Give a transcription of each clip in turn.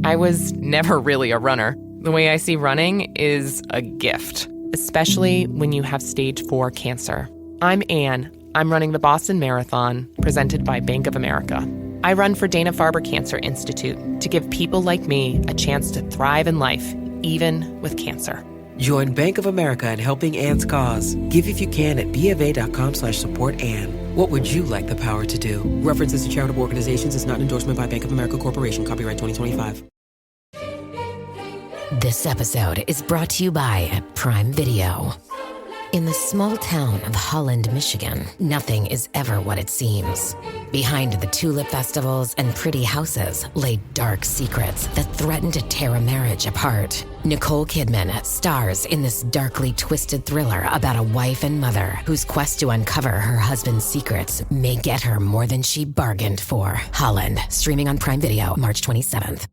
I was never really a runner. The way I see running is a gift, especially when you have stage 4 cancer. I'm Anne. I'm running the Boston Marathon, presented by Bank of America. I run for Dana-Farber Cancer Institute to give people like me a chance to thrive in life, even with cancer. Join Bank of America in helping Anne's cause. Give if you can at BofA.com/supportAnne. What would you like the power to do? References to charitable organizations is not an endorsement by Bank of America Corporation. Copyright 2025. This episode is brought to you by Prime Video. In the small town of Holland, Michigan, nothing is ever what it seems. Behind the tulip festivals and pretty houses lay dark secrets that threaten to tear a marriage apart. Nicole Kidman stars in this darkly twisted thriller about a wife and mother whose quest to uncover her husband's secrets may get her more than she bargained for. Holland, streaming on Prime Video March 27th.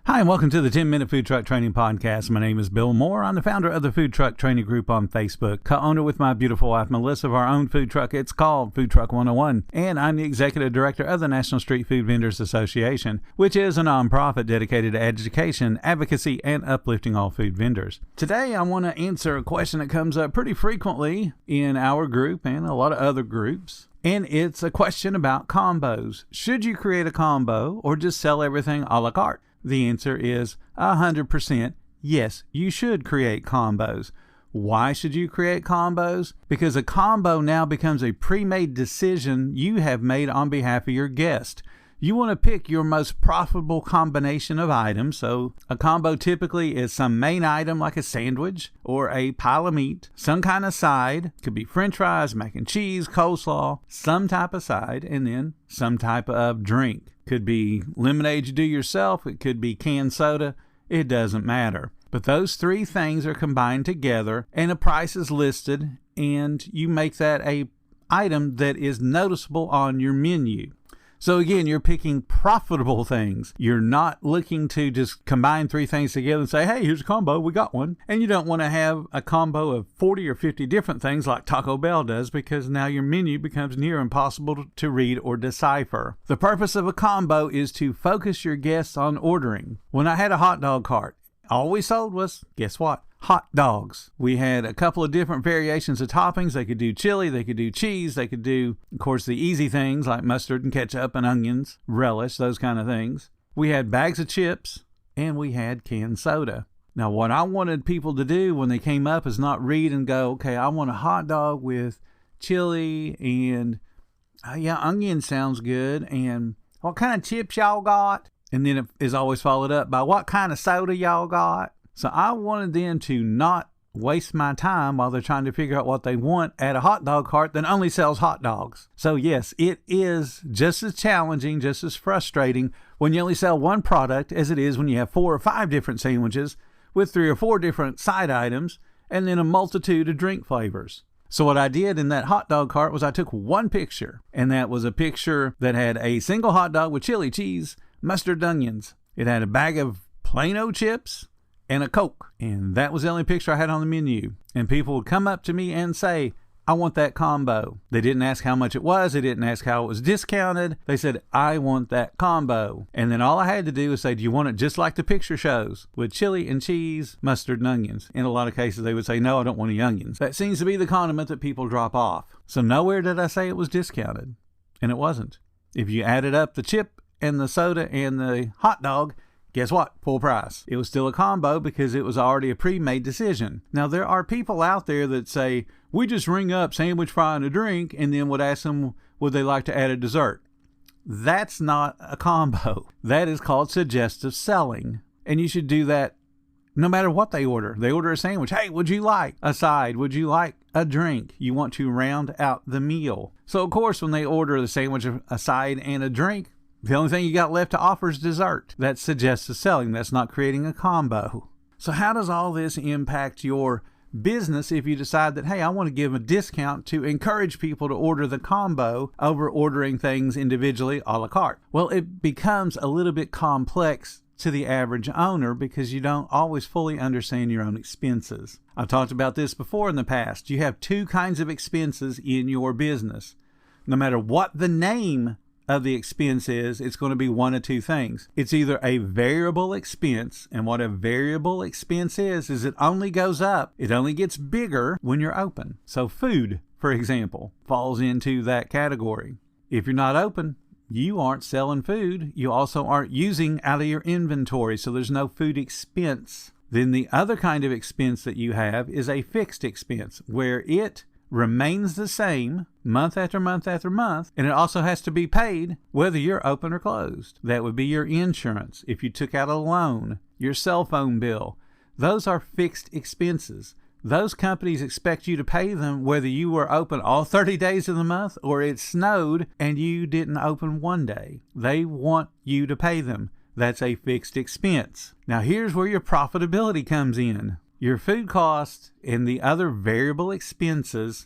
Hi, and welcome to the 10-Minute Food Truck Training Podcast. My name is Bill Moore. I'm the founder of the Food Truck Training Group on Facebook, co-owner with my beautiful wife, Melissa, of our own food truck. It's called Food Truck 101, and I'm the executive director of the National Street Food Vendors Association, which is a nonprofit dedicated to education, advocacy, and uplifting all food vendors. Today, I want to answer a question that comes up pretty frequently in our group and a lot of other groups. And it's a question about combos. Should you create a combo or just sell everything a la carte? The answer is 100% yes, you should create combos. Why should you create combos? Because a combo now becomes a pre-made decision you have made on behalf of your guest. You want to pick your most profitable combination of items. So a combo typically is some main item like a sandwich or a pile of meat, some kind of side, could be french fries, mac and cheese, coleslaw, some type of side, and then some type of drink. Could be lemonade you do yourself. It could be canned soda. It doesn't matter. But those three things are combined together and a price is listed and you make that a item that is noticeable on your menu. So again, you're picking profitable things. You're not looking to just combine three things together and say, hey, here's a combo, we got one. And you don't want to have a combo of 40 or 50 different things like Taco Bell does, because now your menu becomes near impossible to read or decipher. The purpose of a combo is to focus your guests on ordering. When I had a hot dog cart, all we sold was, guess what? Hot dogs. We had a couple of different variations of toppings. They could do chili, they could do cheese, they could do, of course, the easy things like mustard and ketchup and onions, relish, those kind of things. We had bags of chips and we had canned soda. Now, what I wanted people to do when they came up is not read and go, okay, I want a hot dog with chili and, onion sounds good. And what kind of chips y'all got? And then it is always followed up by what kind of soda y'all got? So I wanted them to not waste my time while they're trying to figure out what they want at a hot dog cart that only sells hot dogs. So yes, it is just as challenging, just as frustrating when you only sell one product as it is when you have 4 or 5 different sandwiches with 3 or 4 different side items and then a multitude of drink flavors. So what I did in that hot dog cart was I took one picture, and that was a picture that had a single hot dog with chili, cheese, mustard, onions. It had a bag of Plano chips and a Coke. And that was the only picture I had on the menu. And people would come up to me and say, I want that combo. They didn't ask how much it was. They didn't ask how it was discounted. They said, I want that combo. And then all I had to do was say, do you want it just like the picture shows, with chili and cheese, mustard and onions? In a lot of cases, they would say, no, I don't want any onions. That seems to be the condiment that people drop off. So nowhere did I say it was discounted. And it wasn't. If you added up the chip and the soda and the hot dog, guess what? Full price. It was still a combo because it was already a pre-made decision. Now, there are people out there that say, we just ring up sandwich, fry, and a drink, and then would ask them, would they like to add a dessert? That's not a combo. That is called suggestive selling. And you should do that no matter what they order. They order a sandwich. Hey, would you like a side? Would you like a drink? You want to round out the meal. So, of course, when they order the sandwich, a side, and a drink, the only thing you got left to offer is dessert. That's suggestive selling. That's not creating a combo. So how does all this impact your business if you decide that, hey, I want to give a discount to encourage people to order the combo over ordering things individually a la carte? Well, it becomes a little bit complex to the average owner because you don't always fully understand your own expenses. I've talked about this before in the past. You have 2 kinds of expenses in your business. No matter what the name of the expense is, it's going to be one of two things. It's either a variable expense, and what a variable expense is it only goes up, it only gets bigger when you're open. So food, for example, falls into that category. If you're not open, you aren't selling food. You also aren't using out of your inventory, so there's no food expense. Then the other kind of expense that you have is a fixed expense, where it remains the same month after month after month, and it also has to be paid whether you're open or closed. That would be your insurance. If you took out a loan, your cell phone bill, those are fixed expenses. Those companies expect you to pay them whether you were open all 30 days of the month or it snowed and you didn't open one day. They want you to pay them. That's a fixed expense. Now here's where your profitability comes in. Your food costs and the other variable expenses,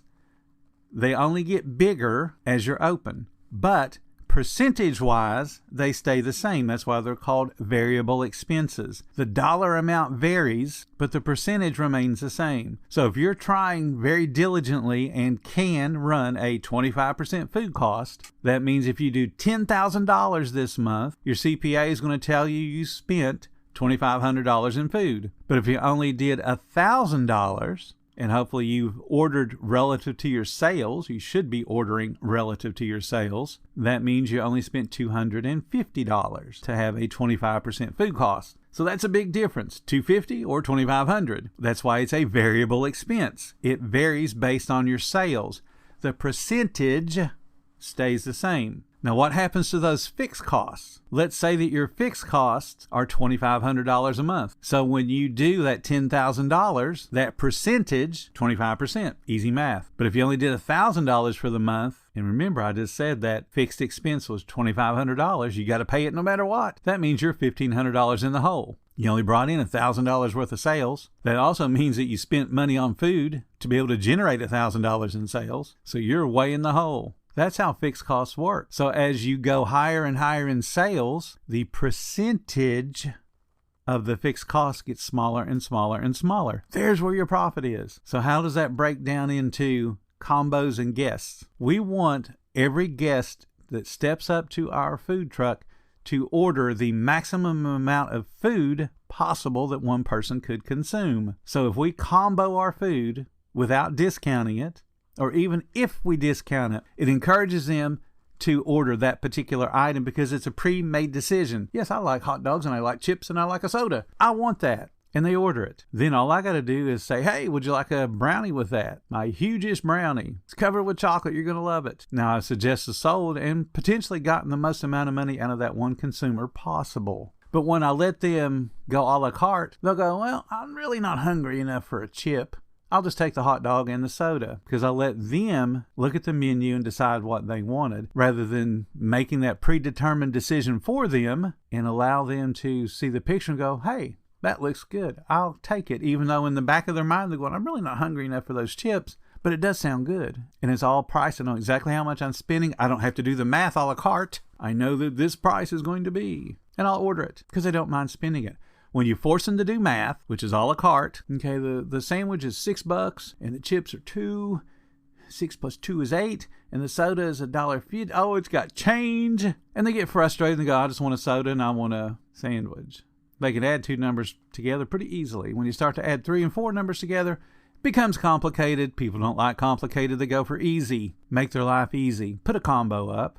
they only get bigger as you're open. But percentage-wise, they stay the same. That's why they're called variable expenses. The dollar amount varies, but the percentage remains the same. So if you're trying very diligently and can run a 25% food cost, that means if you do $10,000 this month, your CPA is going to tell you spent $2,500 in food. But if you only did $1,000, and hopefully you've ordered relative to your sales, you should be ordering relative to your sales, that means you only spent $250 to have a 25% food cost. So that's a big difference, $250 or $2,500. That's why it's a variable expense. It varies based on your sales. The percentage stays the same. Now, what happens to those fixed costs? Let's say that your fixed costs are $2,500 a month. So when you do that $10,000, that percentage, 25%, easy math. But if you only did $1,000 for the month, and remember I just said that fixed expense was $2,500, you got to pay it no matter what. That means you're $1,500 in the hole. You only brought in $1,000 worth of sales. That also means that you spent money on food to be able to generate $1,000 in sales. So you're way in the hole. That's how fixed costs work. So as you go higher and higher in sales, the percentage of the fixed cost gets smaller and smaller and smaller. There's where your profit is. So how does that break down into combos and guests? We want every guest that steps up to our food truck to order the maximum amount of food possible that one person could consume. So if we combo our food without discounting it, or even if we discount it, it encourages them to order that particular item because it's a pre-made decision. Yes, I like hot dogs and I like chips and I like a soda. I want that. And they order it. Then all I got to do is say, hey, would you like a brownie with that? My hugest brownie. It's covered with chocolate. You're going to love it. Now, I suggest it's sold and potentially gotten the most amount of money out of that one consumer possible. But when I let them go a la carte, they'll go, well, I'm really not hungry enough for a chip. I'll just take the hot dog and the soda, because I let them look at the menu and decide what they wanted rather than making that predetermined decision for them and allow them to see the picture and go, hey, that looks good. I'll take it. Even though in the back of their mind they're going, I'm really not hungry enough for those chips, but it does sound good. And it's all priced. I know exactly how much I'm spending. I don't have to do the math a la carte. I know that this price is going to be, and I'll order it because I don't mind spending it. When you force them to do math, which is a la carte, okay, the sandwich is $6 and the chips are $2. 6 plus 2 is 8, and the soda is $1.50. Oh, it's got change. And they get frustrated and go, I just want a soda and I want a sandwich. They can add two numbers together pretty easily. When you start to add 3 and 4 numbers together, it becomes complicated. People don't like complicated. They go for easy. Make their life easy. Put a combo up.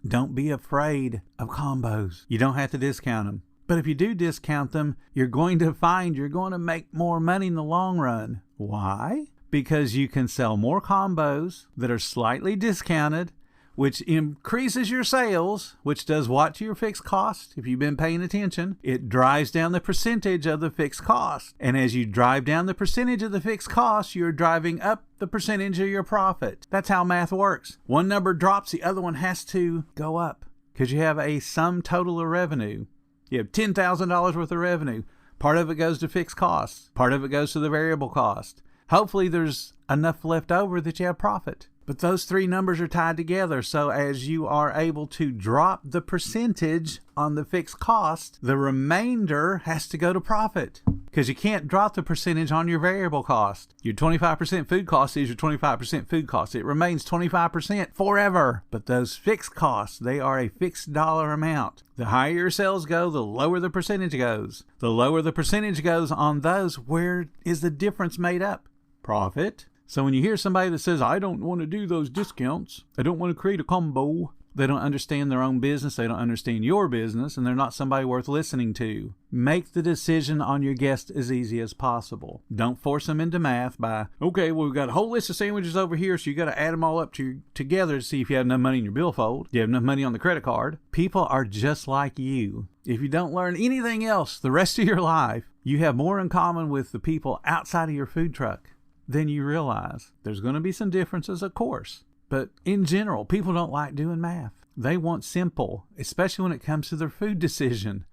Don't be afraid of combos. You don't have to discount them. But if you do discount them, you're going to find you're going to make more money in the long run. Why? Because you can sell more combos that are slightly discounted, which increases your sales, which does what to your fixed cost? If you've been paying attention, it drives down the percentage of the fixed cost. And as you drive down the percentage of the fixed cost, you're driving up the percentage of your profit. That's how math works. One number drops, the other one has to go up because you have a sum total of revenue. You have $10,000 worth of revenue. Part of it goes to fixed costs. Part of it goes to the variable cost. Hopefully there's enough left over that you have profit. But those three numbers are tied together. So as you are able to drop the percentage on the fixed cost, the remainder has to go to profit, because you can't drop the percentage on your variable cost. Your 25% food cost is your 25% food cost. It remains 25% forever. But those fixed costs, they are a fixed dollar amount. The higher your sales go, the lower the percentage goes. The lower the percentage goes on those, where is the difference made up? Profit. So when you hear somebody that says, I don't want to do those discounts, I don't want to create a combo, they don't understand their own business, they don't understand your business, and they're not somebody worth listening to. Make the decision on your guest as easy as possible. Don't force them into math by, okay, well, we've got a whole list of sandwiches over here, so you got to add them all up together to see if you have enough money in your billfold. Do you have enough money on the credit card? People are just like you. If you don't learn anything else the rest of your life, you have more in common with the people outside of your food truck than you realize. There's going to be some differences, of course. But in general, people don't like doing math. They want simple, especially when it comes to their food decision.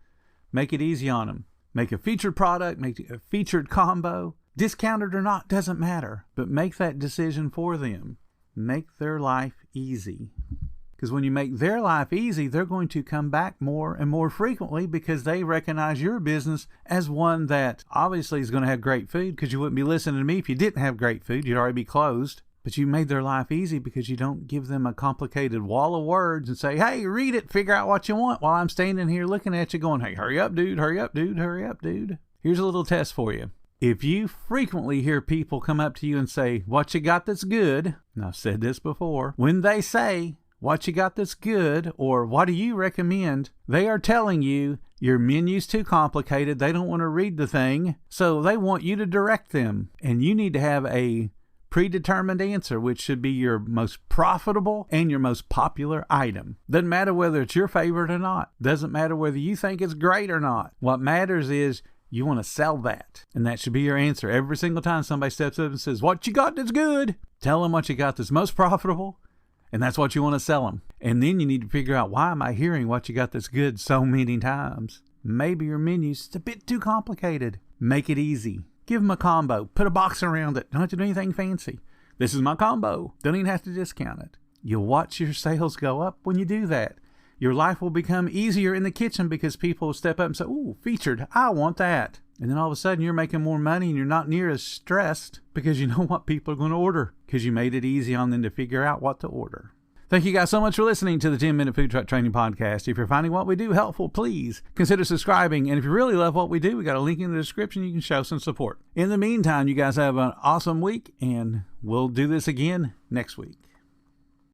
Make it easy on them. Make a featured product, make a featured combo. Discounted or not, doesn't matter. But make that decision for them. Make their life easy. Because when you make their life easy, they're going to come back more and more frequently, because they recognize your business as one that obviously is going to have great food, because you wouldn't be listening to me if you didn't have great food. You'd already be closed. But you made their life easy because you don't give them a complicated wall of words and say, hey, read it, figure out what you want, while I'm standing here looking at you going, hey, hurry up, dude, hurry up, dude, hurry up, dude. Here's a little test for you. If you frequently hear people come up to you and say, what you got that's good, and I've said this before, when they say, what you got that's good, or what do you recommend, they are telling you your menu's too complicated, they don't want to read the thing, so they want you to direct them. And you need to have a predetermined answer, which should be your most profitable and your most popular item. Doesn't matter whether it's your favorite or not. Doesn't matter whether you think it's great or not. What matters is you want to sell that. And that should be your answer. Every single time somebody steps up and says, what you got that's good, tell them what you got that's most profitable. And that's what you want to sell them. And then you need to figure out, why am I hearing what you got that's good so many times? Maybe your menu's a bit too complicated. Make it easy. Give them a combo. Put a box around it. Don't have to do anything fancy. This is my combo. Don't even have to discount it. You'll watch your sales go up when you do that. Your life will become easier in the kitchen because people will step up and say, ooh, featured, I want that. And then all of a sudden you're making more money and you're not near as stressed because you know what people are going to order, because you made it easy on them to figure out what to order. Thank you guys so much for listening to the 10-Minute Food Truck Training Podcast. If you're finding what we do helpful, please consider subscribing. And if you really love what we do, we got a link in the description. You can show some support. In the meantime, you guys have an awesome week, and we'll do this again next week.